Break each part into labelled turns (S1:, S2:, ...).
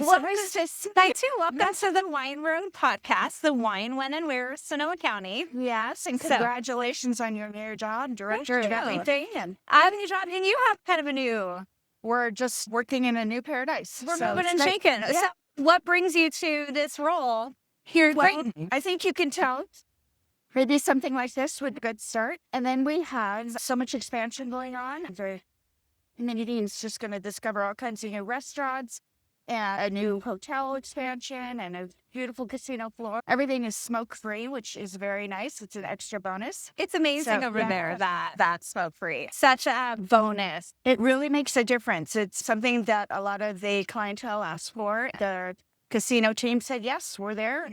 S1: Well, I too. Welcome to the Wine Room podcast, the wine, when, and where, Sonoma County.
S2: Yes, and congratulations on your new job, director of everything. And
S1: I have a new job, and you have kind of a new.
S2: we're just working in a new paradise.
S1: We're moving and shaking.
S2: Yeah.
S1: So, what brings you to this role here?
S2: Well, I think you can tell. Maybe something like this would be a good start. And then we have so much expansion going on. The community is just going to discover all kinds of new restaurants and a new hotel expansion and a beautiful casino floor. Everything is smoke-free, which is very nice. It's an extra bonus.
S1: It's amazing over there that that's smoke-free. Such a bonus.
S2: It really makes a difference. It's something that a lot of the clientele asked for. The casino team said, yes, we're there.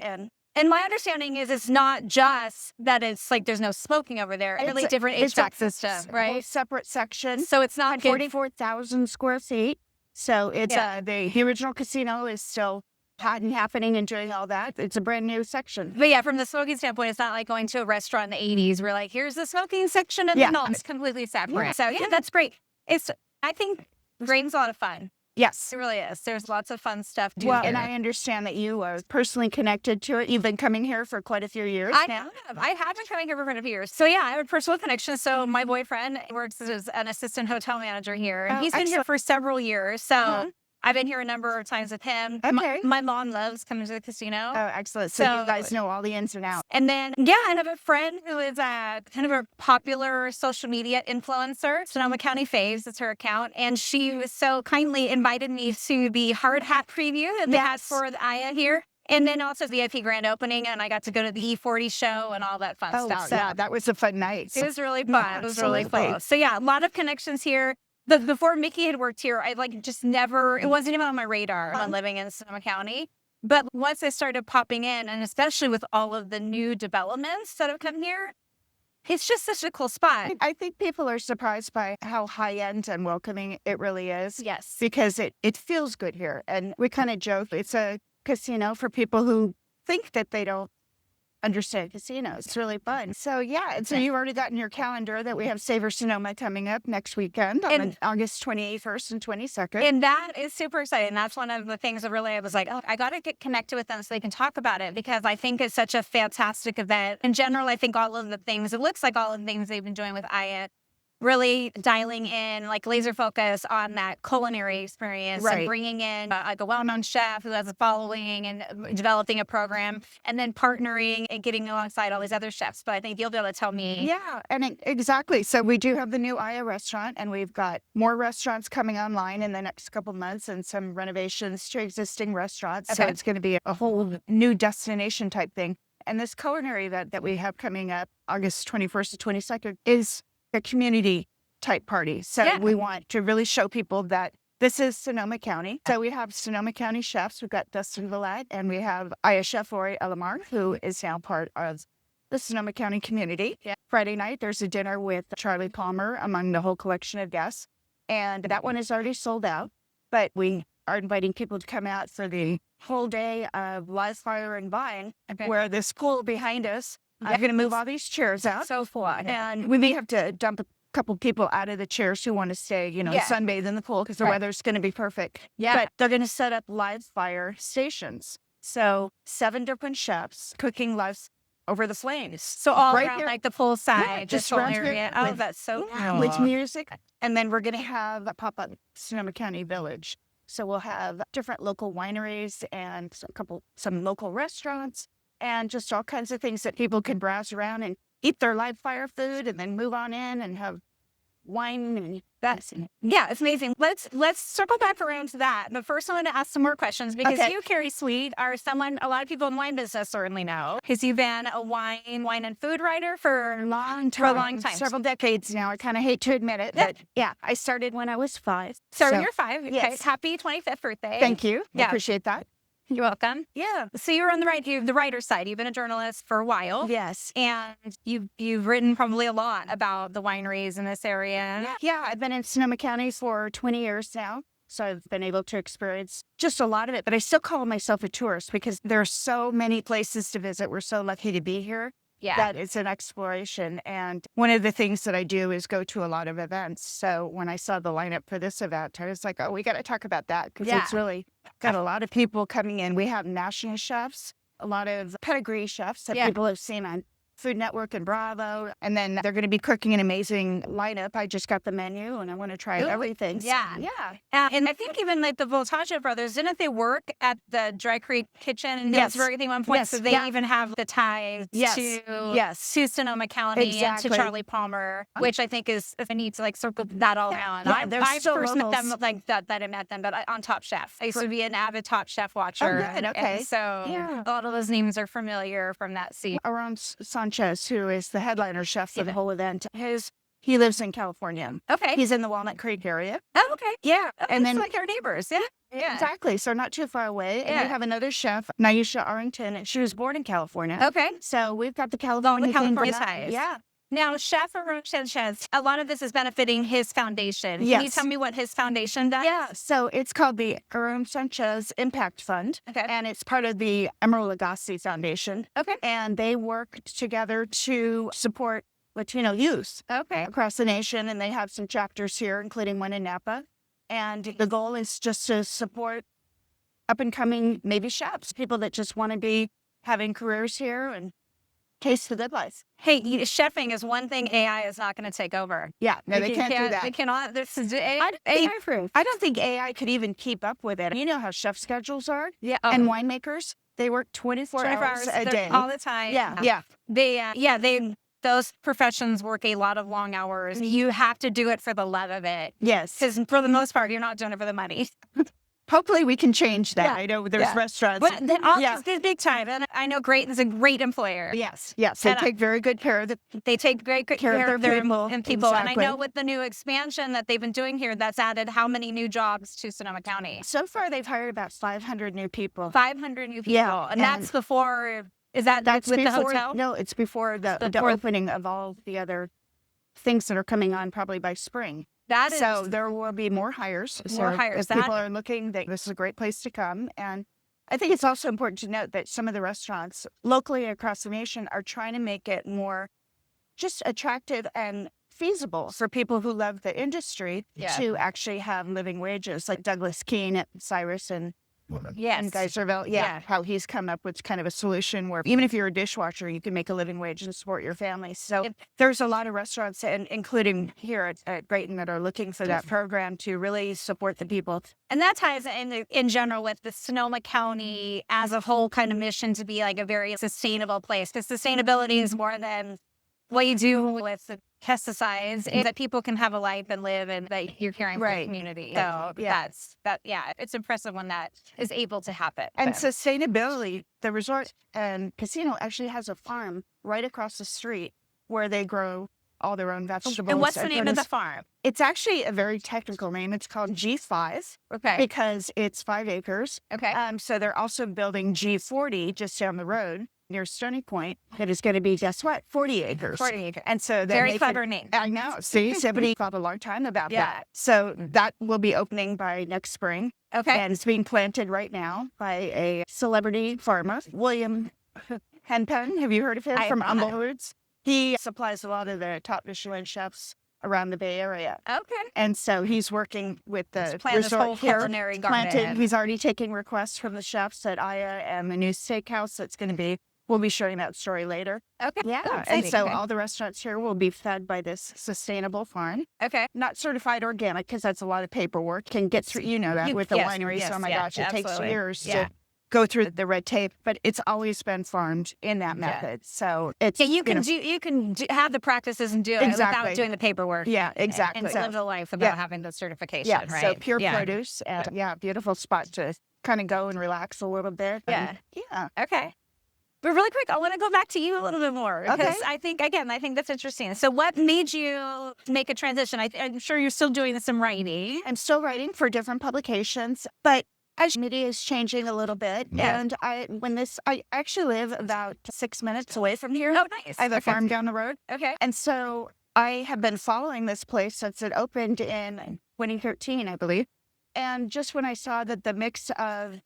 S1: And my understanding is it's not just that it's like there's no smoking over there. It's really different HVAC system, right?
S2: Separate sections.
S1: So it's not
S2: 44,000 square feet. So it's the original casino is still hot and happening and doing all that. It's a brand new section.
S1: But yeah, from the smoking standpoint, it's not like going to a restaurant in the 80s. We're like, here's the smoking section, and then it's completely separate.
S2: Yeah.
S1: So yeah, that's great. I think Graton's a lot of fun.
S2: Yes.
S1: It really is. There's lots of fun stuff to do.
S2: Well, and I understand that you are personally connected to it. You've been coming here for quite a few years now.
S1: I have been coming here for quite a few years. So yeah, I have a personal connection. So my boyfriend works as an assistant hotel manager here. And he's been here for several years. So I've been here a number of times with him.
S2: Okay.
S1: My mom loves coming to the casino.
S2: Oh, excellent. So you guys know all the ins and outs.
S1: And then, I have a friend who is kind of a popular social media influencer. Sonoma County Faves, it's her account. And she was so kindly invited me to the hard hat preview that they had for the Aya here. And then also VIP grand opening, and I got to go to the E40 show and all that fun stuff.
S2: So that was a fun night.
S1: It was really fun. It was really cool. So yeah, a lot of connections here. Before Mickey had worked here, I just never, it wasn't even on my radar on living in Sonoma County. But once I started popping in, and especially with all of the new developments that have come here, it's just such a cool spot.
S2: I think people are surprised by how high-end and welcoming it really is.
S1: Yes.
S2: Because it feels good here. And we kind of joke, it's a casino for people who think that they don't understand casinos. It's really fun. So yeah, so you've already got in your calendar that we have Savor Sonoma coming up next weekend on August 21st and 22nd.
S1: And that is super exciting. That's one of the things that really I was like, I got to get connected with them so they can talk about it, because I think it's such a fantastic event. In general, I think all of the things, it looks like all of the things they've been doing with Aya, really dialing in, like laser focus on that culinary experience and bringing in like a well-known chef who has a following and developing a program, and then partnering and getting alongside all these other chefs. But I think you'll be able to tell me.
S2: Yeah, and exactly. So we do have the new Aya restaurant, and we've got more restaurants coming online in the next couple months and some renovations to existing restaurants. Okay. So it's going to be a whole new destination type thing. And this culinary event that we have coming up August 21st to 22nd is a community type party. So we want to really show people that this is Sonoma County. So we have Sonoma County chefs. We've got Dustin Villette, and we have Aya Chef Ori Elamar, who is now part of the Sonoma County community. Yeah. Friday night, there's a dinner with Charlie Palmer among the whole collection of guests. And that one is already sold out. But we are inviting people to come out for the whole day of live fire and vine, where this pool behind us, I'm going to move all these chairs out.
S1: So fun.
S2: And we may have to dump a couple people out of the chairs who want to stay, sunbathe in the pool because the weather's going to be perfect. Yeah. But they're going to set up live fire stations. So 7 different chefs cooking live over the flames.
S1: So all around like the poolside, just whole area. Oh, that's so cool.
S2: With music. And then we're going to have a pop-up Sonoma County Village. So we'll have different local wineries and some local restaurants, and just all kinds of things that people can browse around and eat their live fire food and then move on in and have wine. And
S1: it's amazing. Let's circle back around to that. But first, I want to ask some more questions, because you, Carey Sweet, are someone a lot of people in the wine business certainly know, because you've been a wine and food writer for a long time.
S2: Several decades now. I kind of hate to admit it, but I started when I was 5.
S1: So you're 5. Okay. Yes. Happy 25th birthday.
S2: Thank you. I appreciate that.
S1: You're welcome. Yeah. So you're on the writer's side. You've been a journalist for a while.
S2: Yes.
S1: And you've written probably a lot about the wineries in this area.
S2: Yeah. I've been in Sonoma County for 20 years now. So I've been able to experience just a lot of it. But I still call myself a tourist because there are so many places to visit. We're so lucky to be here. that is an exploration. And one of the things that I do is go to a lot of events. So when I saw the lineup for this event, I was like, oh, we got to talk about that because it's really got a lot of people coming in. We have national chefs, a lot of pedigree chefs that people have seen on Food Network and Bravo. And then they're going to be cooking an amazing lineup. I just got the menu and I want to try everything.
S1: Yeah. And I think even like the Voltaggio brothers, didn't they work at the Dry Creek Kitchen in Hillsborough at one point? So they even have the ties to Sonoma County and to Charlie Palmer, which I think is, I need to like circle that all around. I first met them like that I met them, but on Top Chef. I used to be an avid Top Chef watcher.
S2: Oh, good. Okay.
S1: And so a lot of those names are familiar from that scene.
S2: Aaron Sanchez, who is the headliner chef for the whole event, he lives in California.
S1: Okay.
S2: He's in the Walnut Creek area.
S1: Oh, okay.
S2: Yeah.
S1: And then like our neighbors. Yeah.
S2: Exactly. So not too far away. And we have another chef, Naisha Arrington, and she was born in California.
S1: Okay.
S2: So we've got the California
S1: ties.
S2: Yeah.
S1: Now, Chef Aaron Sanchez, a lot of this is benefiting his foundation. Can you tell me what his foundation does?
S2: Yeah, so it's called the Aaron Sanchez Impact Fund. Okay. And it's part of the Emeril Lagasse Foundation. Okay. And they work together to support Latino youth across the nation. And they have some chapters here, including one in Napa. And the goal is just to support up-and-coming maybe chefs, people that just want to be having careers here and taste the good life.
S1: Hey, chefing is one thing AI is not going to take over.
S2: Yeah, no, they can't do that.
S1: They cannot. This is AI proof.
S2: I don't think AI could even keep up with it. You know how chef schedules are?
S1: Yeah.
S2: And winemakers, they work 24 hours a day.
S1: All the time.
S2: Yeah.
S1: Those professions work a lot of long hours. You have to do it for the love of it.
S2: Yes.
S1: Because for the most part, you're not doing it for the money.
S2: Hopefully we can change that. I know there's restaurants.
S1: But they're big time. And I know Graton's a great employer.
S2: Yes. They take very good care of
S1: They take great care of their people.
S2: Exactly.
S1: And I know with the new expansion that they've been doing here, that's added how many new jobs to Sonoma County?
S2: So far, they've hired about 500 new people.
S1: 500 new people.
S2: Yeah.
S1: And that's before, that's with
S2: before,
S1: the hotel?
S2: No, it's before the opening of all the other things that are coming on probably by spring. So there will be more hires. If people are looking, this is a great place to come. And I think it's also important to note that some of the restaurants locally across the nation are trying to make it more just attractive and feasible for people who love the industry to actually have living wages, like Douglas Keene at Cyrus and Geyserville. How he's come up with kind of a solution where even if you're a dishwasher, you can make a living wage and support your family. So there's a lot of restaurants, including here at Graton, that are looking for that program to really support the people.
S1: And that ties in general with the Sonoma County as a whole kind of mission to be like a very sustainable place. Because sustainability is more than what you do with the pesticides, is that people can have a life and live and that you're caring for the community. So it's impressive when that is able to happen.
S2: And sustainability, the resort and casino actually has a farm right across the street where they grow all their own vegetables.
S1: And what's the name of the farm?
S2: It's actually a very technical name. It's called G5 because it's 5 acres. So they're also building G40 just down the road near Stony Point that is going to be, guess what, 40 acres.
S1: 40 acres.
S2: And so
S1: very clever name.
S2: I know. See, somebody thought a long time about that. So that will be opening by next spring. And it's being planted right now by a celebrity farmer, William Henpen. Have you heard of him? From Humblewoods? He supplies a lot of the top Michelin chefs around the Bay Area. And so he's working with the resort here.
S1: Culinary garden.
S2: He's already taking requests from the chefs at Aya and the new steakhouse that's going to be. We'll be showing that story later. And so all the restaurants here will be fed by this sustainable farm. Not certified organic because that's a lot of paperwork. Can get through, you know that with the wineries. Oh my gosh, it takes years to go through the red tape, but it's always been farmed in that method. So it's
S1: you can have the practices and do it without doing the paperwork.
S2: Exactly.
S1: And live the life without having the certification. Right.
S2: So pure produce. And beautiful spot to kind of go and relax a little bit.
S1: Okay. But really quick, I want to go back to you a little bit more because I think that's interesting. So what made you make a transition? I'm sure you're still doing some writing.
S2: I'm still writing for different publications, but as media is changing a little bit, and I actually live about 6 minutes away from here.
S1: Oh, nice.
S2: I have a farm down the road. And so I have been following this place since it opened in 2013, I believe. And just when I saw that the mix of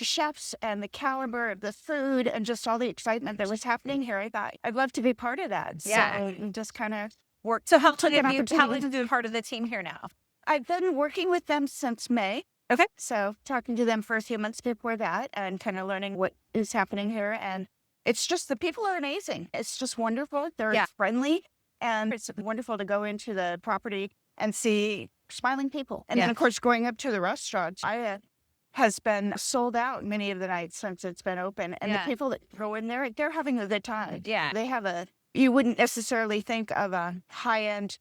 S2: chefs and the caliber of the food and just all the excitement that was happening here, I thought I'd love to be part of that.
S1: Yeah.
S2: So just kind of work.
S1: So how long
S2: an
S1: have you
S2: opportunity.
S1: been part of the team here now?
S2: I've been working with them since May.
S1: Okay.
S2: So talking to them for a few months before that and kind of learning what is happening here. And it's just the people are amazing. It's just wonderful. They're friendly. And it's wonderful to go into the property and see smiling people. And then, of course, going up to the restaurant, has been sold out many of the nights since it's been open. And the people that go in there, they're having a good time.
S1: Yeah.
S2: They have you wouldn't necessarily think of a high-end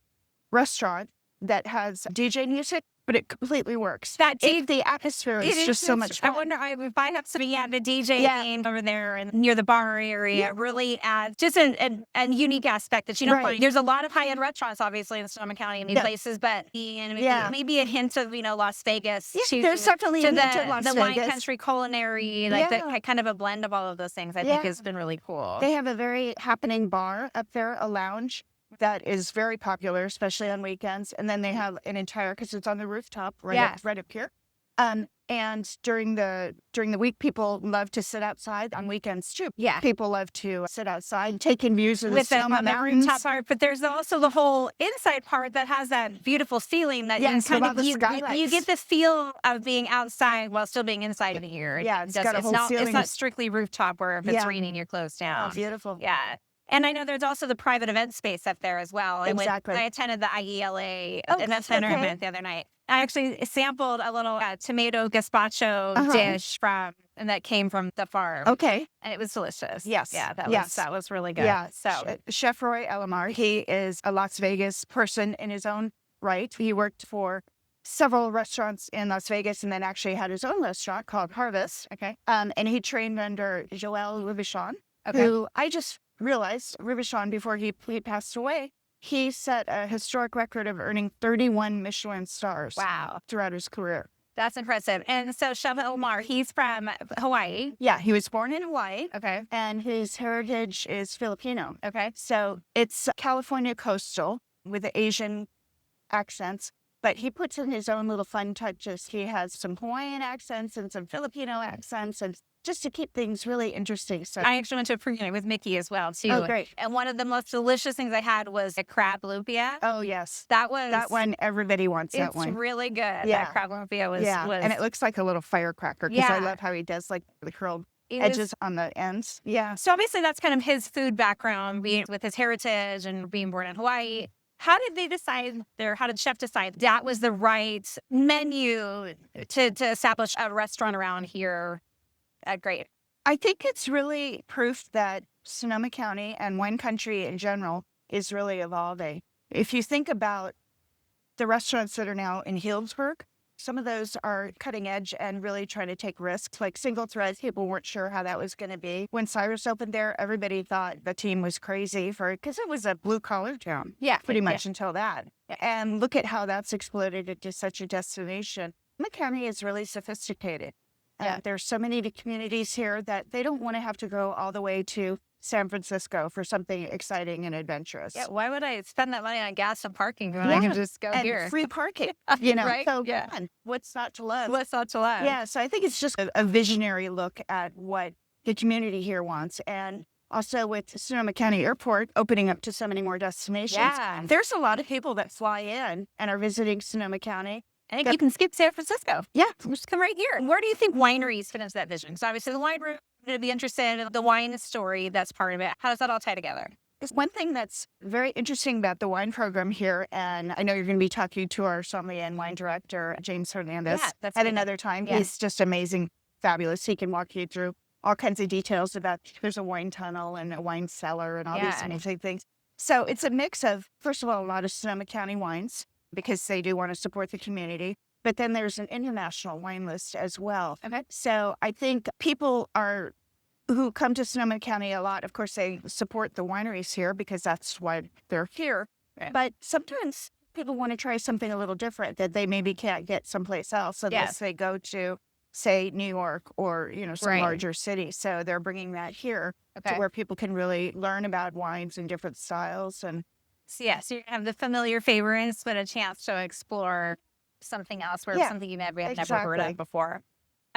S2: restaurant that has DJ music, but it completely works. The atmosphere is just so much fun.
S1: I wonder if I have somebody at a DJ over there and near the bar area, really adds just a unique aspect that you don't find. There's a lot of high-end restaurants, obviously, in Sonoma County and these places, but maybe a hint of, Las Vegas.
S2: There's definitely a hint of Las Vegas.
S1: The wine country culinary, kind of a blend of all of those things, I think has been really cool.
S2: They have a very happening bar up there, a lounge that is very popular, especially on weekends. And then they have an entire, because it's on the rooftop right up here. And during the week, people love to sit outside. On weekends too. Yeah, people love to sit outside, taking views of the Sonoma Mountains.
S1: Rooftop part, but there's also the whole inside part that has that beautiful ceiling that you get the feel of being outside while still being inside of here.
S2: Yeah, it's not
S1: strictly rooftop where if it's raining, you're closed down.
S2: Oh, beautiful.
S1: Yeah. And I know there's also the private event space up there as well.
S2: Exactly.
S1: I attended the IELA event center event the other night. I actually sampled a little tomato gazpacho dish and that came from the farm.
S2: Okay.
S1: And it was delicious.
S2: Yes.
S1: Yeah, that was really good.
S2: Yeah.
S1: So
S2: Chef Roy Elamar, he is a Las Vegas person in his own right. He worked for several restaurants in Las Vegas and then actually had his own restaurant called Harvest.
S1: Okay.
S2: And he trained under Joël Rivichon, who I just realized Rivichon, before he passed away, he set a historic record of earning 31 Michelin stars.
S1: Wow.
S2: Throughout his career.
S1: That's impressive. And so Chef Omar, he's from Hawaii.
S2: Yeah, he was born in Hawaii.
S1: Okay.
S2: And his heritage is Filipino.
S1: Okay.
S2: So it's California coastal with the Asian accents. But he puts in his own little fun touches. He has some Hawaiian accents and some Filipino accents, and just to keep things really interesting. So
S1: I actually went to a pre-dinner with Mickey as well, too.
S2: Oh, great.
S1: And one of the most delicious things I had was a crab lumpia.
S2: Oh, yes.
S1: That
S2: one, everybody wants that one.
S1: It's really good.
S2: Yeah.
S1: That crab lumpia was...
S2: And it looks like a little firecracker, because I love how he does like the curled edges on the ends. Yeah.
S1: So obviously that's kind of his food background, being with his heritage and being born in Hawaii. How did they decide how did Chef decide that was the right menu to establish a restaurant around here at Graton?
S2: I think it's really proof that Sonoma County and wine country in general is really evolving. If you think about the restaurants that are now in Healdsburg, some of those are cutting edge and really trying to take risks, like Single Thread. People weren't sure how that was going to be. When Cyrus opened there, everybody thought the team was crazy because it was a blue-collar town.
S1: Yeah.
S2: Pretty much until that. Yeah. And look at how that's exploded into such a destination. The county is really sophisticated. Yeah. There's so many communities here that they don't want to have to go all the way to San Francisco for something exciting and adventurous.
S1: Yeah, why would I spend that money on gas and parking when I can just go
S2: and
S1: here?
S2: Free parking,
S1: right?
S2: So what's not to love?
S1: What's not to love?
S2: Yeah, so I think it's just a visionary look at what the community here wants. And also with Sonoma County Airport opening up to so many more destinations, there's a lot of people that fly in and are visiting Sonoma County.
S1: And you can skip San Francisco.
S2: Yeah.
S1: Just come right here. Where do you think wineries fit into that vision? So obviously the wine room, to be interested in the wine story, that's part of it. How does that all tie together?
S2: One thing that's very interesting about the wine program here, and I know you're going to be talking to our sommelier and wine director, James Hernandez, at another time. Yeah. He's just amazing, fabulous. He can walk you through all kinds of details about there's a wine tunnel and a wine cellar and all these amazing things. So it's a mix of, first of all, a lot of Sonoma County wines, because they do want to support the community. But then there's an international wine list as well. Okay. So I think people who come to Sonoma County a lot, of course, they support the wineries here because that's why they're here. Right. But sometimes people want to try something a little different that they maybe can't get someplace else unless they go to, say, New York or, some larger city. So they're bringing that here to where people can really learn about wines and different styles. And
S1: so you're going to have the familiar favorites, but a chance to explore something else, something you've never heard of before.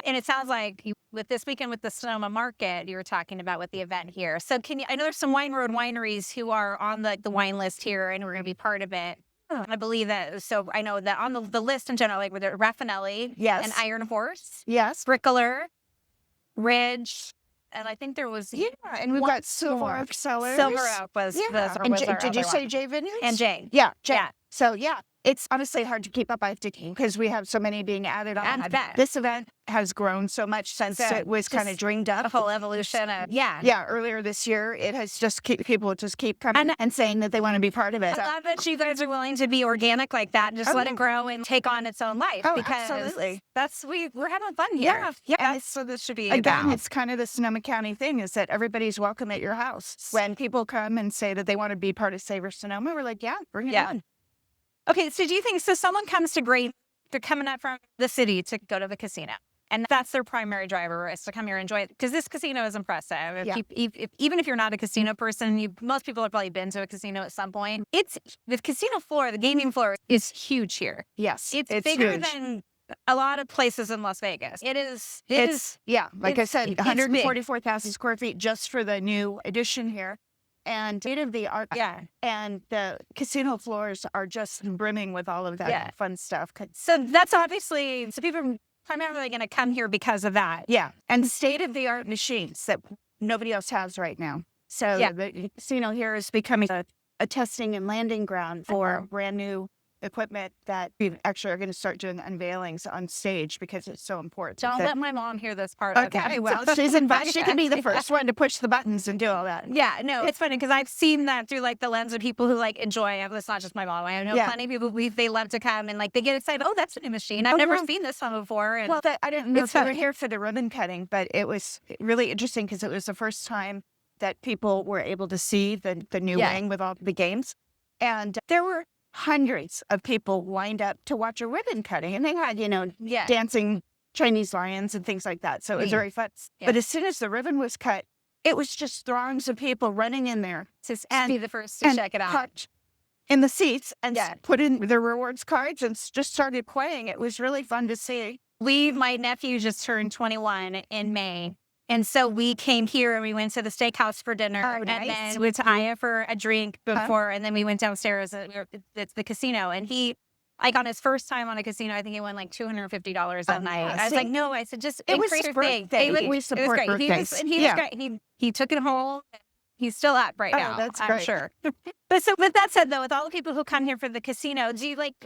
S1: And it sounds like with this weekend with the Sonoma Market, you were talking about with the event here. So I know there's some Wine Road wineries who are on the wine list here and we're going to be part of it. I believe that. So I know that on the list in general, like with Raffinelli and Iron Horse, Brickler, Ridge, and I think there was
S2: and we've got Silver Oak Cellars.
S1: Silver Oak was
S2: did you say J Vineyards?
S1: And J.
S2: Yeah. So it's honestly hard to keep up, I think, because we have so many being added on. This event has grown so much since it was kind of dreamed up.
S1: A whole evolution of
S2: earlier this year, it has people just keep coming and saying that they want to be part of it.
S1: I love that you guys are willing to be organic like that and just let it grow and take on its own life. Because
S2: absolutely.
S1: We're having fun here.
S2: And
S1: so this should be
S2: again, it's kind of the Sonoma County thing is that everybody's welcome at your house. When people come and say that they want to be part of Savor Sonoma, we're like, bring it on.
S1: Okay, so do you think, someone comes to Graton, they're coming up from the city to go to the casino, and that's their primary driver is to come here and enjoy it, because this casino is impressive. Even if you're not a casino person, most people have probably been to a casino at some point. The casino floor, the gaming floor is huge here.
S2: Yes,
S1: it's bigger than a lot of places in Las Vegas. It is.
S2: Like I said, 144,000 square feet just for the new addition here. And state of the art. And the casino floors are just brimming with all of that fun stuff.
S1: So that's obviously, people are primarily going to come here because of that.
S2: Yeah. And state of the art machines that nobody else has right now. So the casino here is becoming a testing and landing ground for brand new equipment that we actually are going to start doing unveilings on stage because it's so important.
S1: Don't let my mom hear this part.
S2: Okay, well, she's invited. She can be the first one to push the buttons and do all that.
S1: Yeah, no, it's funny because I've seen that through the lens of people who enjoy it. It's not just my mom. I know plenty of people, they love to come and they get excited. Oh, that's a new machine. I've never seen this one before. And
S2: I didn't know if we were here for the ribbon cutting, but it was really interesting because it was the first time that people were able to see the new wing with all the games. And there were hundreds of people lined up to watch a ribbon cutting, and they had, dancing Chinese lions and things like that. So it was very fun. But as soon as the ribbon was cut, it was just throngs of people running in there
S1: to be the first to check it out.
S2: In the seats and put in their rewards cards and just started playing. It was really fun to see.
S1: My nephew just turned 21 in May. And so we came here and we went to the steakhouse for dinner.
S2: Oh, nice.
S1: And then we went to Aya for a drink before. And then we went downstairs. It's the casino. And on his first time on a casino, I think he won $250 that night. I was like, no, I said, just increase your thing.
S2: We support birthdays.
S1: He was great. He took it home. He's still up right now.
S2: That's
S1: I'm
S2: great.
S1: Sure. But so with that said, though, with all the people who come here for the casino,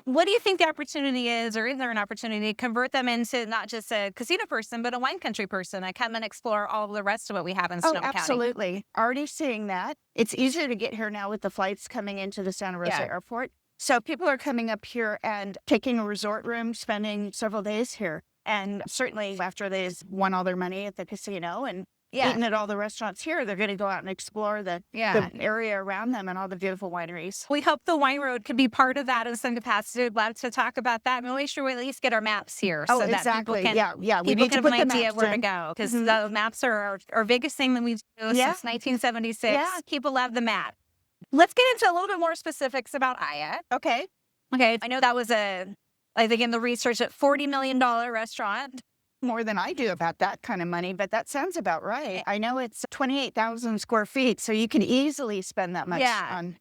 S1: what do you think the opportunity is, or is there an opportunity to convert them into not just a casino person, but a wine country person and come and explore all of the rest of what we have in Sonoma County?
S2: Absolutely. Already seeing that. It's easier to get here now with the flights coming into the Santa Rosa Airport. So people are coming up here and taking a resort room, spending several days here. And certainly after they've won all their money at the casino and eating at all the restaurants here, they're going to go out and explore the area around them and all the beautiful wineries.
S1: We hope the Wine Road could be part of that in some capacity. We'd love to talk about that. We'll make sure we at least get our maps here.
S2: So exactly.
S1: That people can,
S2: we need to put
S1: have an
S2: the
S1: idea of where to go. Because the maps are our biggest thing that we've done since 1976.
S2: Yeah.
S1: People love the map. Let's get into a little bit more specifics about Aya.
S2: Okay.
S1: I know that was I think in the research, a $40 million restaurant.
S2: More than I do about that kind of money, but that sounds about right. I know it's 28,000 square feet, so you can easily spend that much on.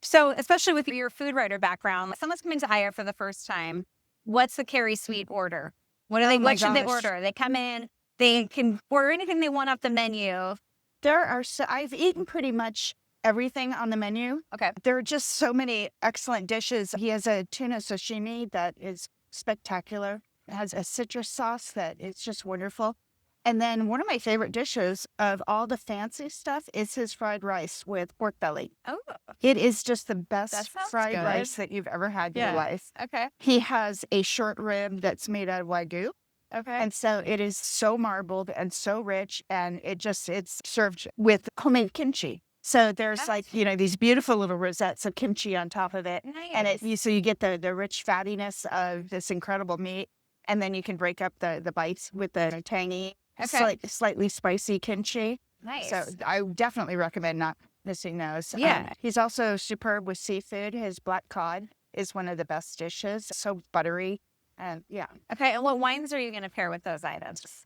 S1: So especially with your food writer background, someone's coming to Aya for the first time. What's the Carey Sweet order? What should they order? They come in, they can order anything they want off the menu.
S2: I've eaten pretty much everything on the menu.
S1: Okay.
S2: There are just so many excellent dishes. He has a tuna sashimi that is spectacular. It has a citrus sauce that is just wonderful. And then one of my favorite dishes of all the fancy stuff is his fried rice with pork belly.
S1: Oh.
S2: It is just the best fried rice that you've ever had in your life.
S1: Okay.
S2: He has a short rib that's made out of Wagyu.
S1: Okay.
S2: And so it is so marbled and so rich, and it's served with homemade kimchi. So there's these beautiful little rosettes of kimchi on top of it.
S1: Nice.
S2: And so you get the rich fattiness of this incredible meat. And then you can break up the bites with the tangy, slightly spicy kimchi.
S1: Nice.
S2: So I definitely recommend not missing those.
S1: Yeah.
S2: He's also superb with seafood. His black cod is one of the best dishes. So buttery And yeah,
S1: Okay. And what wines are you going to pair with those items?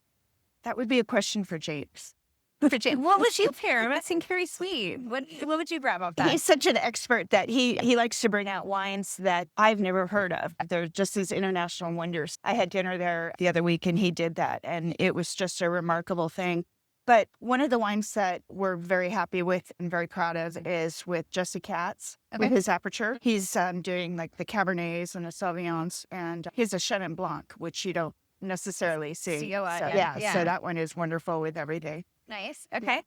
S2: that would be a question for James.
S1: What would you pair? I'm asking Carey Sweet. What would you grab off that?
S2: He's such an expert that he likes to bring out wines that I've never heard of. They're just these international wonders. I had dinner there the other week and he did that, and it was just a remarkable thing. But one of the wines that we're very happy with and very proud of is with Jesse Katz with his Aperture. He's doing like the Cabernets and the Sauvignons, and he's a Chenin Blanc, which you don't necessarily see. So that one is wonderful with Everyday.
S1: Nice. Okay.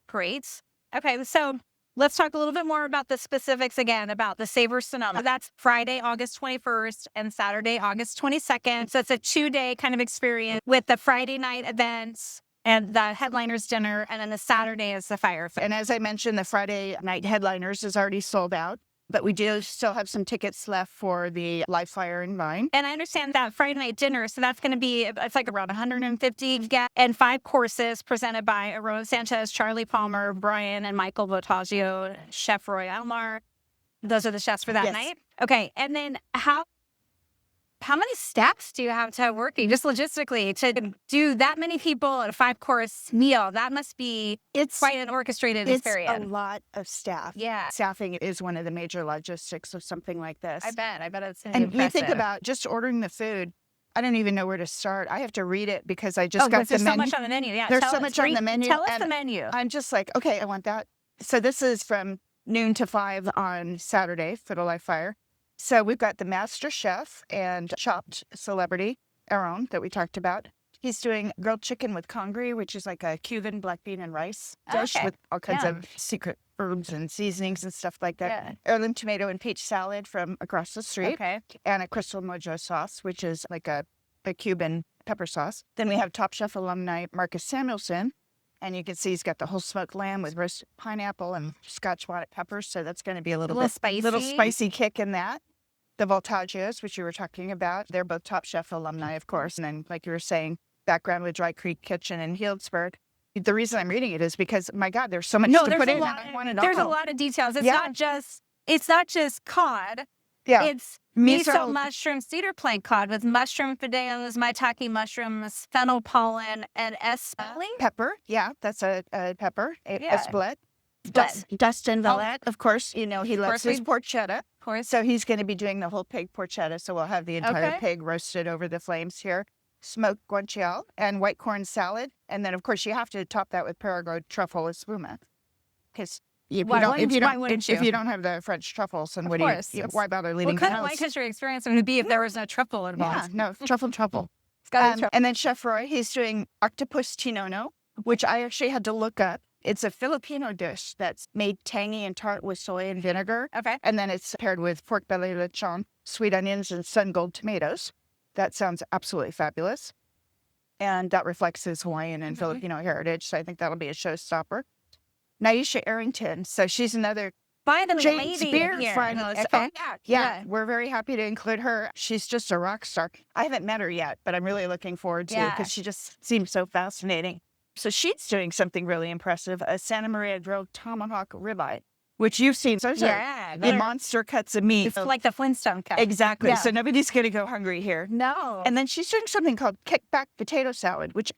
S1: Great. Okay. So let's talk a little bit more about the specifics again about the Savor Sonoma. That's Friday, August 21st and Saturday, August 22nd. So it's a 2-day kind of experience with the Friday night events and the headliners dinner. And then the Saturday is the fire.
S2: And as I mentioned, the Friday night headliners is already sold out. But we do still have some tickets left for the live fire and vine.
S1: And I understand that Friday night dinner, so that's going to be, it's like around 150 guests and 5 courses presented by Aurora Sanchez, Charlie Palmer, Brian and Michael Votaggio, Chef Roy Elmar. Those are the chefs for that night. Okay. And then how many staffs do you have to have working, just logistically, to do that many people at a 5-course meal? That must be quite an orchestrated experience.
S2: It's a lot of staff.
S1: Yeah.
S2: Staffing is one of the major logistics of something like this.
S1: I bet it's
S2: impressive. You think about just ordering the food. I don't even know where to start. I have to read it because I just got the menu.
S1: There's so much on the menu. Yeah,
S2: there's so much on the menu.
S1: Tell us the menu.
S2: I'm just like, okay, I want that. So this is from noon to 5 on Saturday for the live fire. So we've got the master chef and chopped celebrity, Aaron, that we talked about. He's doing grilled chicken with congri, which is like a Cuban black bean and rice dish with all kinds of secret herbs and seasonings and stuff like that.
S1: Yeah.
S2: Heirloom tomato and peach salad from across the street.
S1: Okay.
S2: And a Crystal Mojo sauce, which is like a Cuban pepper sauce. Then we have Top Chef alumni Marcus Samuelson. And you can see he's got the whole smoked lamb with roasted pineapple and scotch bonnet peppers. So that's going to be a little spicy kick in that. The Voltaggios, which you were talking about, they're both Top Chef alumni, of course. And then, like you were saying, background with Dry Creek Kitchen in Healdsburg. The reason I'm reading it is because, my God, there's so much to put in. I want it all.
S1: There's a lot of details. It's not just cod.
S2: Yeah.
S1: It's miso mushroom cedar plank cod with mushroom fideos, maitake mushrooms, fennel pollen, and espelette.
S2: Pepper. Yeah, that's a pepper. Espelette. Dustin Valette, of course, you know, he loves his porchetta. Of
S1: course.
S2: So he's going to be doing the whole pig porchetta. So we'll have the entire pig roasted over the flames here. Smoked guanciale and white corn salad. And then, of course, you have to top that with Perigord truffle espuma. Because if you don't have the French truffles, then why bother leaving the house?
S1: What kind of white history experience would it be if there was no truffle involved?
S2: Yeah, no, truffle. And then Chef Roy, he's doing octopus tinono, which I actually had to look up. It's a Filipino dish that's made tangy and tart with soy and vinegar.
S1: Okay.
S2: And then it's paired with pork belly lechon, sweet onions, and sun gold tomatoes. That sounds absolutely fabulous. And that reflects his Hawaiian and Filipino heritage. So I think that'll be a showstopper. Naisha Arrington. So she's another James Beard finalist. Yeah, we're very happy to include her. She's just a rock star. I haven't met her yet, but I'm really looking forward to it because she just seems so fascinating. So she's doing something really impressive, a Santa Maria grilled tomahawk ribeye, which you've seen. So the monster cuts of meat.
S1: It's like the Flintstone cut.
S2: Exactly. Yeah. So nobody's going to go hungry here.
S1: No.
S2: And then she's doing something called kickback potato salad, which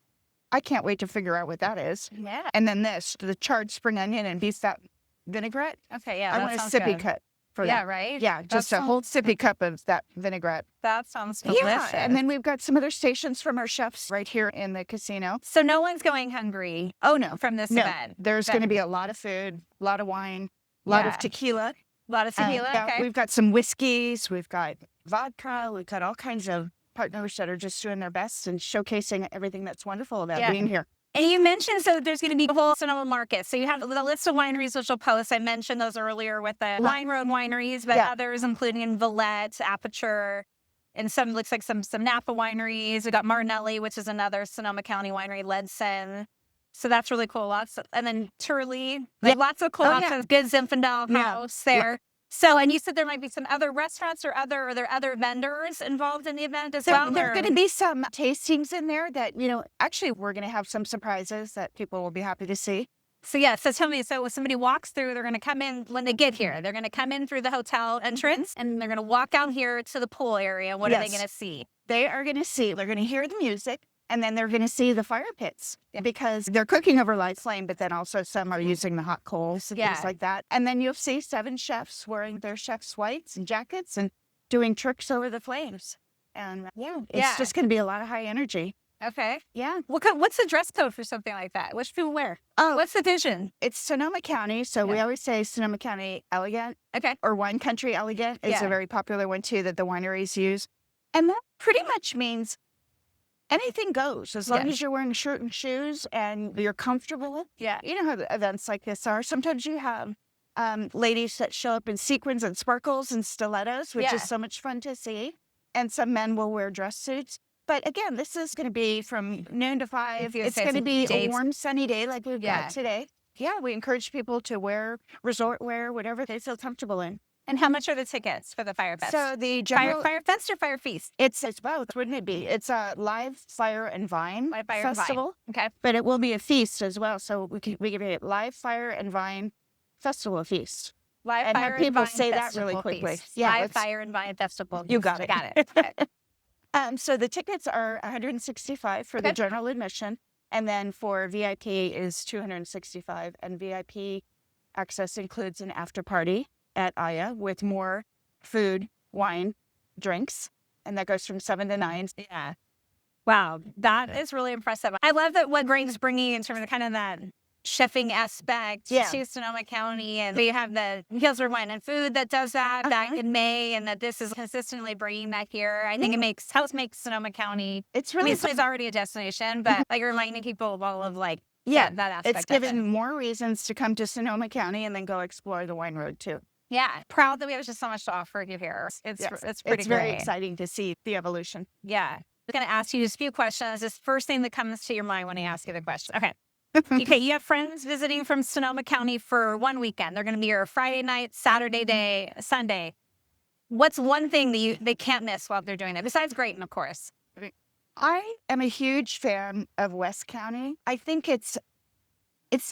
S2: I can't wait to figure out what that is.
S1: Yeah.
S2: And then the charred spring onion and beef fat vinaigrette.
S1: Okay, yeah,
S2: I want a sippy cut for that.
S1: Yeah, right?
S2: Yeah, just a whole sippy cup of that vinaigrette.
S1: That sounds delicious.
S2: Yeah, and then we've got some other stations from our chefs right here in the casino.
S1: So no one's going hungry.
S2: Oh, no.
S1: From this event.
S2: There's going to be a lot of food, a lot of wine, a lot of tequila.
S1: A lot of tequila, okay.
S2: We've got some whiskeys, we've got vodka, we've got all kinds of partners that are just doing their best and showcasing everything that's wonderful about being here.
S1: And you mentioned, so there's going to be a whole Sonoma market. So you have the list of wineries which will post. I mentioned those earlier with the Wine Road wineries, but others including Valette, Aperture, and some, looks like some Napa wineries. We got Martinelli, which is another Sonoma County winery, Ledson. So that's really cool. And then Turley, lots of cool options. Good Zinfandel house there. Yeah. So, and you said there might be some other restaurants are there other vendors involved in the event as well?
S2: There are going to be some tastings in there that, actually we're going to have some surprises that people will be happy to see.
S1: So tell me, so when somebody walks through, they're going to come in when they get here. They're going to come in through the hotel entrance and they're going to walk out here to the pool area. What are they going to see?
S2: They're going to hear the music, and then they're going to see the fire pits because they're cooking over light flame, but then also some are using the hot coals and things like that. And then you'll see 7 chefs wearing their chef's whites and jackets and doing tricks over the flames. And it's just going to be a lot of high energy.
S1: Okay.
S2: Yeah.
S1: What's the dress code for something like that? What should people wear?
S2: Oh,
S1: what's the vision?
S2: It's Sonoma County. So we always say Sonoma County elegant.
S1: Okay.
S2: Or wine country elegant is a very popular one too that the wineries use. And that pretty much means anything goes as long as you're wearing a shirt and shoes and you're comfortable.
S1: Yeah.
S2: You know how the events like this are. Sometimes you have ladies that show up in sequins and sparkles and stilettos, which is so much fun to see. And some men will wear dress suits. But again, this is going to be from noon to 5. It's going to be a warm, sunny day like we've got today. Yeah, we encourage people to wear resort wear, whatever they feel comfortable in.
S1: And how much are the tickets for the Fire Fest?
S2: So the general
S1: Fire Fest or Fire Feast?
S2: It's both, wouldn't it be? It's a live fire and vine festival.
S1: Okay.
S2: But it will be a feast as well. So we give it live fire and vine festival feast.
S1: Live
S2: and
S1: fire
S2: have people
S1: and vine
S2: say that really quickly.
S1: Feast. Yeah, live fire and vine festival.
S2: You got it.
S1: Got it. Okay.
S2: So the tickets are $165 for the general admission, and then for VIP is $265. And VIP access includes an after party at Aya with more food, wine, drinks, and that goes from 7 to 9.
S1: Yeah. Wow, that is really impressive. I love that what Graton's bringing in terms of kind of that chefing aspect to Sonoma County, and we have the Hillsborough Wine and Food that does that back in May, and that this is consistently bringing that here. I think it helps make Sonoma County.
S2: It's really
S1: it's already a destination, but like you're reminding people of all of like that aspect.
S2: It's given more reasons to come to Sonoma County and then go explore the wine road too.
S1: Yeah, proud that we have just so much to offer you here. It's pretty
S2: It's very exciting to see the evolution.
S1: Yeah, I'm going to ask you just a few questions. This first thing that comes to your mind when I ask you the question. Okay, you have friends visiting from Sonoma County for one weekend. They're going to be here Friday night, Saturday day, Sunday. What's one thing that they can't miss while they're doing it, besides Graton, of course?
S2: I am a huge fan of West County. I think it's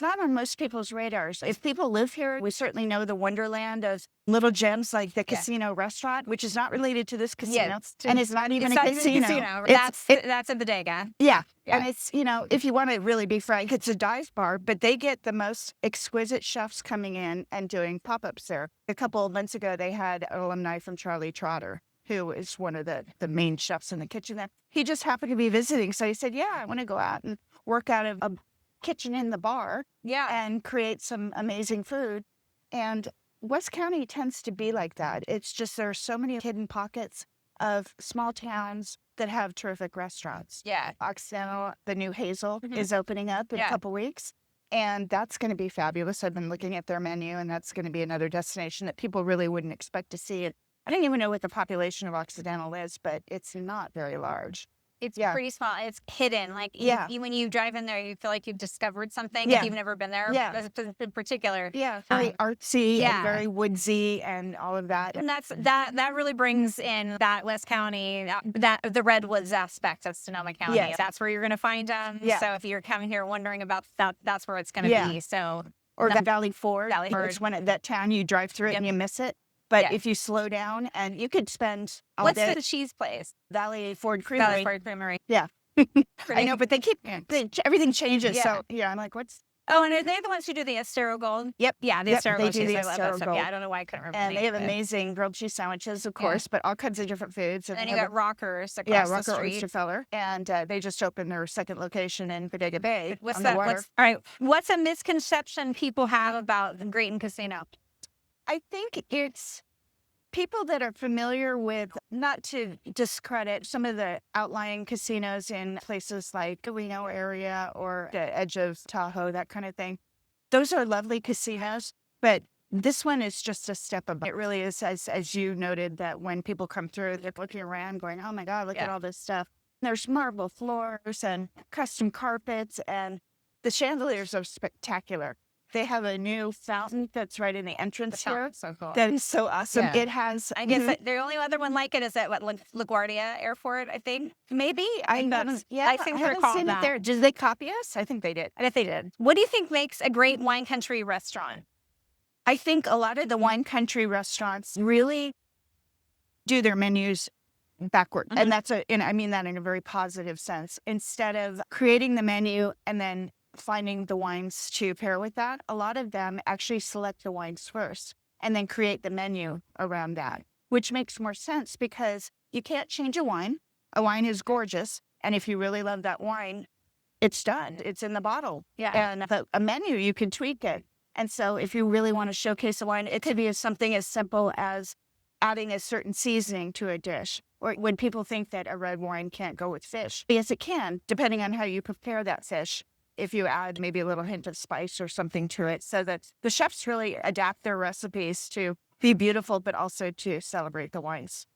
S2: not on most people's radars. If people live here, we certainly know the wonderland of little gems like the Casino restaurant, which is not related to this casino, and it's not even a casino.
S1: That's a bodega.
S2: Yeah. And it's, if you want to really be frank, it's a dive bar, but they get the most exquisite chefs coming in and doing pop-ups there. A couple of months ago, they had an alumni from Charlie Trotter, who is one of the main chefs in the kitchen there. He just happened to be visiting, so he said, I want to go out and work out of a kitchen in the bar and create some amazing food. And West County tends to be like that. It's just there are so many hidden pockets of small towns that have terrific restaurants.
S1: Yeah.
S2: Occidental, the new Hazel, is opening up in a couple weeks. And that's going to be fabulous. I've been looking at their menu, and that's going to be another destination that people really wouldn't expect to see. I don't even know what the population of Occidental is, but it's not very large.
S1: It's pretty small. It's hidden. Like when you drive in there, you feel like you've discovered something if you've never been there. In particular.
S2: Yeah, very artsy and very woodsy and all of that.
S1: And that really brings in that West County, that the redwoods aspect of Sonoma County. Yes. That's where you're going to find them. So if you're coming here wondering about that, that's where it's going to be. So
S2: the Valley Ford. It's that town you drive through it and you miss it. But if you slow down, and you could spend all day.
S1: What's the cheese place?
S2: Valley Ford Creamery.
S1: Valley Ford Creamery.
S2: Yeah. I know, but they keep, everything changes. So, I'm like, what's...
S1: Oh, and are they the ones who do the Estero Gold?
S2: Yep.
S1: Yeah, the Estero Gold cheese.
S2: The
S1: I love that
S2: Estero
S1: stuff.
S2: Gold.
S1: Yeah, I don't know why I couldn't remember.
S2: And they have amazing grilled cheese sandwiches, of course, but all kinds of different foods.
S1: And then you got Rockers across the street.
S2: Rocker Oysterfeller. And they just opened their second location in Bodega Bay.
S1: What's that? All right. What's a misconception people have about the Graton Casino?
S2: I think it's people that are familiar with, not to discredit some of the outlying casinos in places like the Reno area or the edge of Tahoe, that kind of thing. Those are lovely casinos, but this one is just a step above. It really is, as you noted, that when people come through, they're looking around going, oh my God, look at all this stuff. There's marble floors and custom carpets, and the chandeliers are spectacular. They have a new fountain that's right in the entrance here.
S1: So cool.
S2: That is so awesome.
S1: Yeah.
S2: It has.
S1: I guess the only other one like it is at LaGuardia Airport, I think.
S2: Maybe I haven't. Yeah,
S1: I seem to
S2: haven't
S1: recall
S2: seen
S1: that.
S2: it there. Did they copy us? I think they did.
S1: I bet they did. What do you think makes a great wine country restaurant?
S2: I think a lot of the wine country restaurants really do their menus backward. And and I mean that in a very positive sense. Instead of creating the menu and then finding the wines to pair with that, a lot of them actually select the wines first and then create the menu around that, which makes more sense because you can't change a wine. A wine is gorgeous. And if you really love that wine, it's done. It's in the bottle.
S1: Yeah.
S2: And a menu, you can tweak it. And so if you really want to showcase a wine, it could be something as simple as adding a certain seasoning to a dish. Or when people think that a red wine can't go with fish. Yes, it can, depending on how you prepare that fish. If you add maybe a little hint of spice or something to it, so that the chefs really adapt their recipes to be beautiful, but also to celebrate the wines.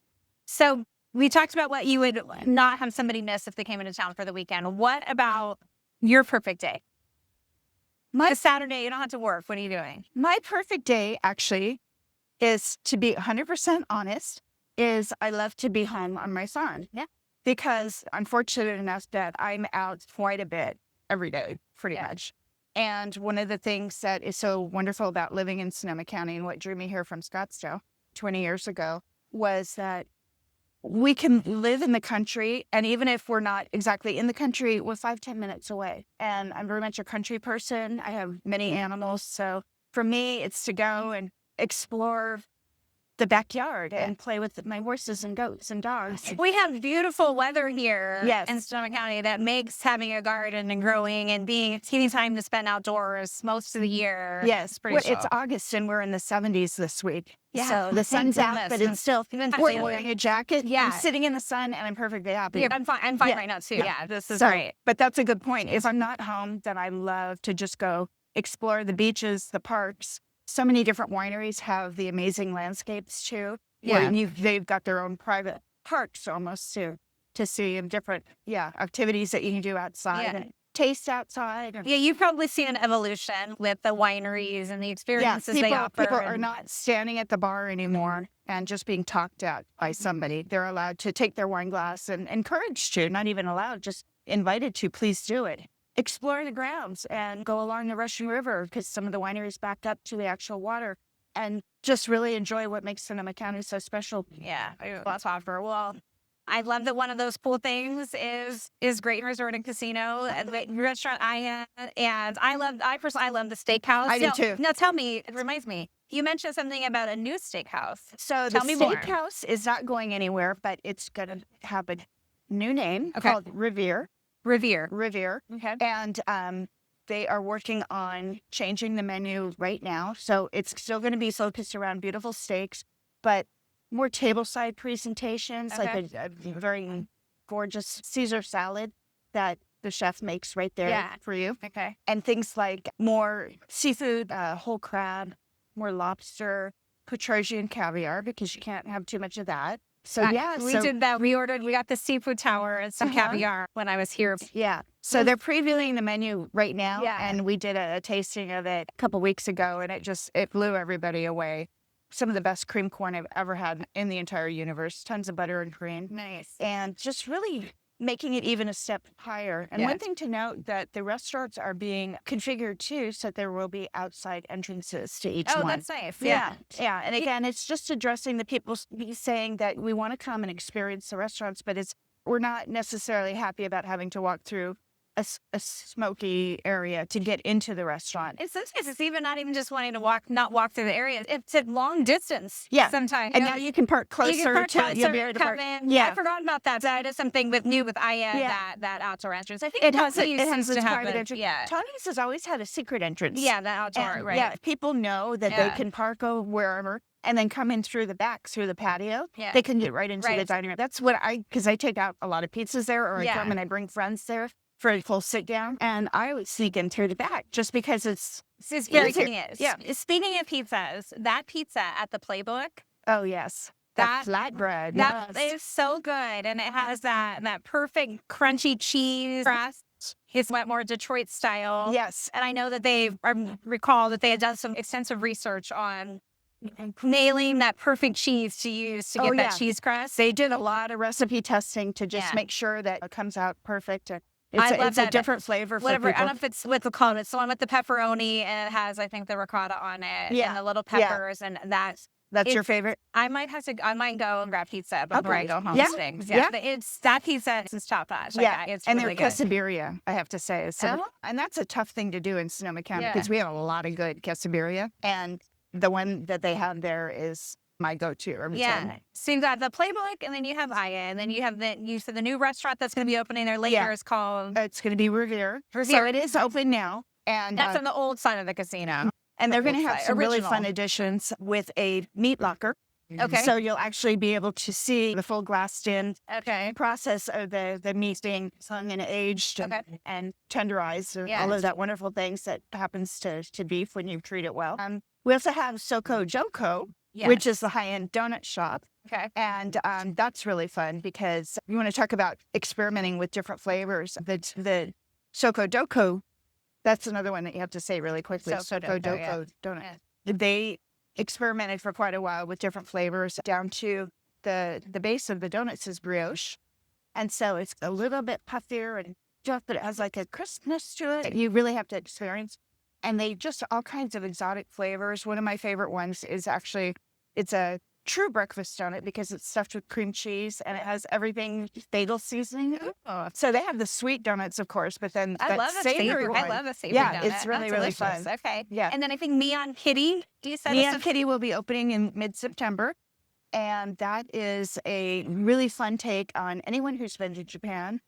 S1: So we talked about what you would not have somebody miss if they came into town for the weekend. What about your perfect day? It's Saturday, you don't have to work. What are you doing?
S2: My perfect day, actually, is, to be 100% honest, is I love to be home on my farm.
S1: Yeah.
S2: Because I'm fortunate enough that I'm out quite a bit every day, pretty much. And one of the things that is so wonderful about living in Sonoma County and what drew me here from Scottsdale 20 years ago was that we can live in the country, and even if we're not exactly in the country, we're 5-10 minutes away. And I'm very much a country person. I have many animals. So for me, it's to go and explore the backyard and play with my horses and goats and dogs.
S1: We have beautiful weather here
S2: Yes.
S1: in Sonoma County that makes having a garden and growing and taking time to spend outdoors most of the year.
S2: Yes,
S1: pretty
S2: it's August and we're in the 70s this week.
S1: Yeah.
S2: So the sun's out, but it's still
S1: Even
S2: wearing a jacket.
S1: Yeah.
S2: I'm sitting in the sun and I'm perfectly happy.
S1: I'm fine. I'm fine right now too. Yeah, this is
S2: So,
S1: great.
S2: But that's a good point. If I'm not home, then I love to just go explore the beaches, the parks. So many different wineries have the amazing landscapes too.
S1: Yeah.
S2: Where they've got their own private parks almost to see different activities that you can do outside and taste outside.
S1: Yeah, you've probably seen an evolution with the wineries and the experiences they offer.
S2: People are not standing at the bar anymore and just being talked at by somebody. They're allowed to take their wine glass and encouraged to, not even allowed, just invited to, please do it. Explore the grounds and go along the Russian River because some of the wineries back up to the actual water and just really enjoy what makes Sonoma County so special.
S1: Yeah, lots to offer. Well, I love that one of those cool things is Graton Resort and Casino, the restaurant and I personally love the steakhouse.
S2: I do too.
S1: Now tell me, it reminds me, you mentioned something about a new steakhouse.
S2: So
S1: tell
S2: the
S1: me more.
S2: steakhouse is not going anywhere, but it's going to have a new name called Revere.
S1: Revere.
S2: Okay. And they are working on changing the menu right now. So it's still going to be focused around beautiful steaks, but more tableside presentations, like a very gorgeous Caesar salad that the chef makes right there for you.
S1: Okay.
S2: And things like more seafood, whole crab, more lobster, Petrosian caviar, because you can't have too much of that. So
S1: we did that. We got the seafood tower and some caviar when I was here.
S2: Yeah. So they're previewing the menu right now. Yeah. And we did a tasting of it a couple weeks ago and it blew everybody away. Some of the best cream corn I've ever had in the entire universe. Tons of butter and cream.
S1: Nice.
S2: And just really making it even a step higher. And one thing to note that the restaurants are being configured too, so there will be outside entrances to each one.
S1: Oh, that's nice.
S2: Yeah. And again, it's just addressing the people saying that we want to come and experience the restaurants, but we're not necessarily happy about having to walk through a smoky area to get into the restaurant.
S1: In some cases, it's even not even just wanting to not walk through the area. It's a long distance.
S2: Yeah.
S1: Sometimes.
S2: And now you can park closer you'll be able to park.
S1: Yeah. I forgot about that. That is something new with Aya, that outdoor entrance. I think
S2: it has a private entrance.
S1: Yeah.
S2: Tony's has always had a secret entrance.
S1: Yeah, the outdoor, right.
S2: Yeah, people know that they can park wherever and then come in through the back, through the patio. Yeah. They can get right into the dining room. That's what because I take out a lot of pizzas there or I come and I bring friends there for a full sit down, and I would sneak in through the back just because it's
S1: very convenient. Yeah. Speaking of pizzas, that pizza at the Playbook.
S2: Oh yes, that flatbread.
S1: That is so good, and it has that perfect crunchy cheese crust. He's went more Detroit style.
S2: Yes.
S1: And I know that I recall that they had done some extensive research on nailing that perfect cheese to use to get that cheese crust.
S2: They did a lot of recipe testing to just make sure that it comes out perfect. It's a different flavor for
S1: whatever.
S2: people.
S1: I don't know if it's what they call it. So I'm with the pepperoni, and it has, I think, the ricotta on it, and the little peppers, and
S2: That's your favorite?
S1: I might go and grab pizza before I go home.
S2: Yeah.
S1: Things.
S2: Yeah.
S1: It's that pizza is top notch.
S2: Yeah,
S1: it's
S2: and
S1: really
S2: their
S1: good.
S2: quesadilla, I have to say, and that's a tough thing to do in Sonoma County because we have a lot of good quesadilla, and the one that they have there is my go-to every time.
S1: So you got the playbook, and then you have Aya, and then you have the new restaurant that's going to be opening there later is called.
S2: It's going to be Revere. So it is open now, and
S1: that's on the old side of the casino.
S2: And they're going to have some really fun additions with a meat locker.
S1: Okay.
S2: So you'll actually be able to see the full glassed-in process of the meat being hung and aged and tenderized, and all of that wonderful things that happens to beef when you treat it well. We also have Soko Joko, which is the high-end donut shop.
S1: Okay.
S2: And that's really fun because you want to talk about experimenting with different flavors. The Soko Doko, that's another one that you have to say really quickly. Soko Doko donut. Yeah. They experimented for quite a while with different flavors down to the base of the donuts is brioche. And so it's a little bit puffier and just, but it has like a crispness to it. You really have to experience. And they just all kinds of exotic flavors. One of my favorite ones is actually, it's a true breakfast donut because it's stuffed with cream cheese and it has everything bagel seasoning. Oh. So they have the sweet donuts, of course, but then
S1: I love a savory one. I love a savory donut.
S2: It's really, really fun.
S1: Okay.
S2: Yeah.
S1: And then I think Neon Kitty.
S2: Neon Kitty will be opening in mid-September. And that is a really fun take on anyone who's been to Japan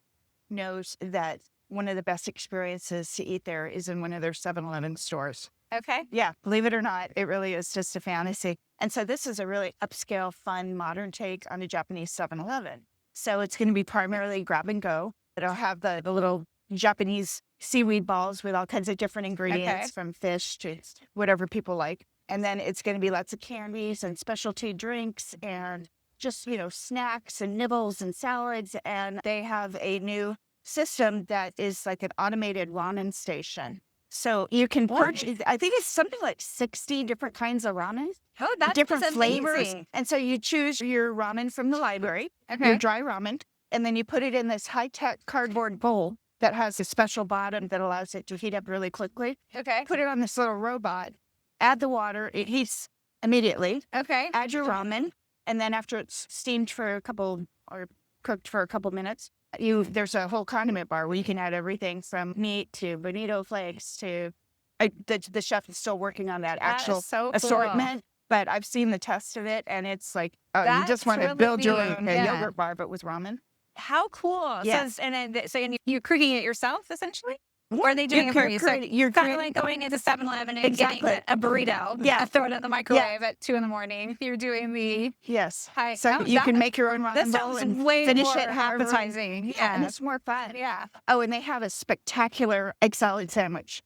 S2: knows that one of the best experiences to eat there is in one of their 7-Eleven stores.
S1: Okay.
S2: Yeah, believe it or not, it really is just a fantasy. And so this is a really upscale, fun, modern take on a Japanese 7-Eleven. So it's going to be primarily grab and go. It'll have the little Japanese seaweed balls with all kinds of different ingredients from fish to whatever people like. And then it's going to be lots of candies and specialty drinks and just, snacks and nibbles and salads. And they have a new system that is like an automated ramen station. So you can purchase, I think it's something like 60 different kinds of ramen.
S1: Oh, that's
S2: different flavors.
S1: Amazing.
S2: And so you choose your ramen from the library, your dry ramen, and then you put it in this high-tech cardboard bowl that has a special bottom that allows it to heat up really quickly.
S1: Okay.
S2: Put it on this little robot, add the water, it heats immediately.
S1: Okay.
S2: Add your ramen, and then after it's steamed for a couple or cooked for a couple minutes, there's a whole condiment bar where you can add everything from meat to bonito flakes to the chef is still working on that actual assortment. But I've seen the test of it, and it's like you just want to build your own yogurt bar, but with ramen.
S1: How cool!
S2: Yeah.
S1: So you're cooking it yourself, essentially. Or are they doing it for you? You're kind of like going into 7-Eleven and getting a burrito. Yeah. Throw it in the microwave at 2 a.m. You're doing the
S2: So you can make your own ramen bowl and finish it
S1: appetizing.
S2: Yeah, and it's more fun.
S1: Yeah.
S2: Oh, and they have a spectacular egg salad sandwich.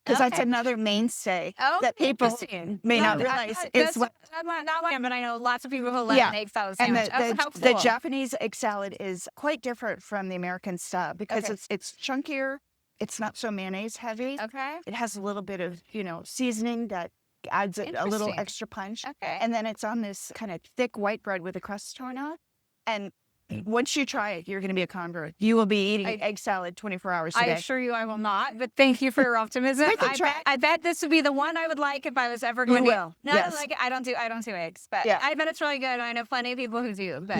S2: Because that's another mainstay that people may not realize.
S1: Not one, but I know lots of people who love an egg salad sandwich.
S2: And the Japanese egg salad is quite different from the American style because it's chunkier. It's not so mayonnaise heavy.
S1: Okay.
S2: It has a little bit of, seasoning that adds a little extra punch.
S1: Okay.
S2: And then it's on this kind of thick white bread with a crust torn off. And once you try it, you're going to be a convert. You will be eating egg salad 24 hours a day.
S1: I assure you I will not, but thank you for your optimism. I bet this would be the one I would like if I was ever going to.
S2: You will.
S1: No,
S2: yes.
S1: I don't do eggs, but I bet it's really good. I know plenty of people who do. But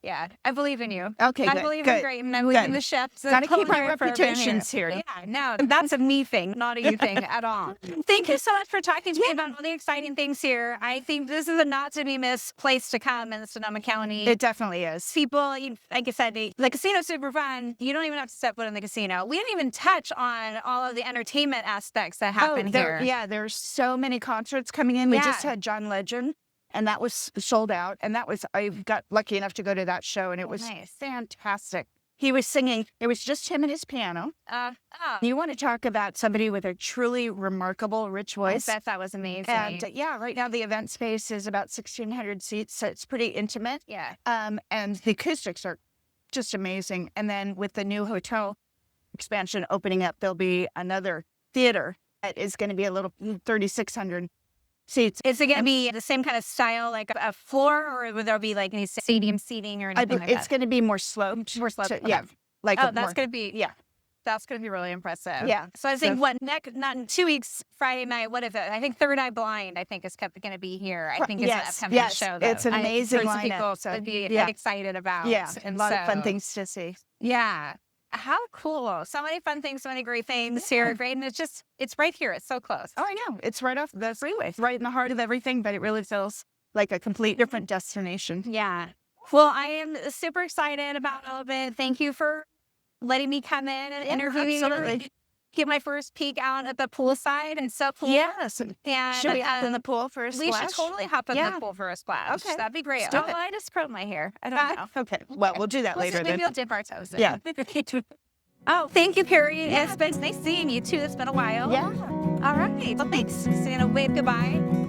S1: yeah, I believe in you.
S2: Okay,
S1: I believe in Graton. I believe in the chefs.
S2: Got to keep our reputations here.
S1: Yeah, no, that's a me thing, not a you thing at all. Thank you so much for talking to me about all the exciting things here. I think this is a not-to-be-missed place to come in Sonoma County.
S2: It definitely is.
S1: People, like I said, the casino's super fun. You don't even have to step foot in the casino. We didn't even touch on all of the entertainment aspects that happen here.
S2: Yeah, there's so many concerts coming in. We just had John Legend. And that was sold out. And I got lucky enough to go to that show, and it was fantastic. He was singing. It was just him and his piano. You want to talk about somebody with a truly remarkable, rich voice.
S1: I bet that was amazing.
S2: And right now the event space is about 1,600 seats, so it's pretty intimate.
S1: Yeah.
S2: And the acoustics are just amazing. And then with the new hotel expansion opening up, there'll be another theater that is going to be a little 3,600 seats.
S1: Is it going to be the same kind of style, like a floor, or would there be like any stadium seating or anything like that?
S2: It's going to be more sloped.
S1: More sloped.
S2: Yeah. Like
S1: that's going to be
S2: yeah.
S1: That's going to be really impressive.
S2: Yeah.
S1: So I think not in 2 weeks, Friday night, what is it? I think Third Eye Blind, I think, is going to be here. I think is an upcoming show. Though.
S2: It's an amazing lineup.
S1: People
S2: so,
S1: would be excited about.
S2: Yeah,
S1: and
S2: a lot of fun things to see.
S1: Yeah. How cool. So many fun things, so many great things here. Graton, it's right here. It's so close.
S2: Oh, I know. It's right off the freeway. Right in the heart of everything, but it really feels like a complete different destination.
S1: Yeah. Well, I am super excited about all of it. Thank you for letting me come in and interview you. Get my first peek out at the poolside and so cool.
S2: Yes.
S1: And
S2: should we hop in the pool for a splash?
S1: We should totally hop in the pool for a splash.
S2: Okay.
S1: That'd be great.
S2: Let's do it.
S1: I just curled my hair. I don't know.
S2: Okay. Well, we'll do that later
S1: Maybe
S2: then.
S1: we'll dip our toes in.
S2: Yeah.
S1: Oh, thank you, Carey. It's been nice seeing you too. It's been a while.
S2: Yeah.
S1: All right. Well, thanks. So, wave goodbye.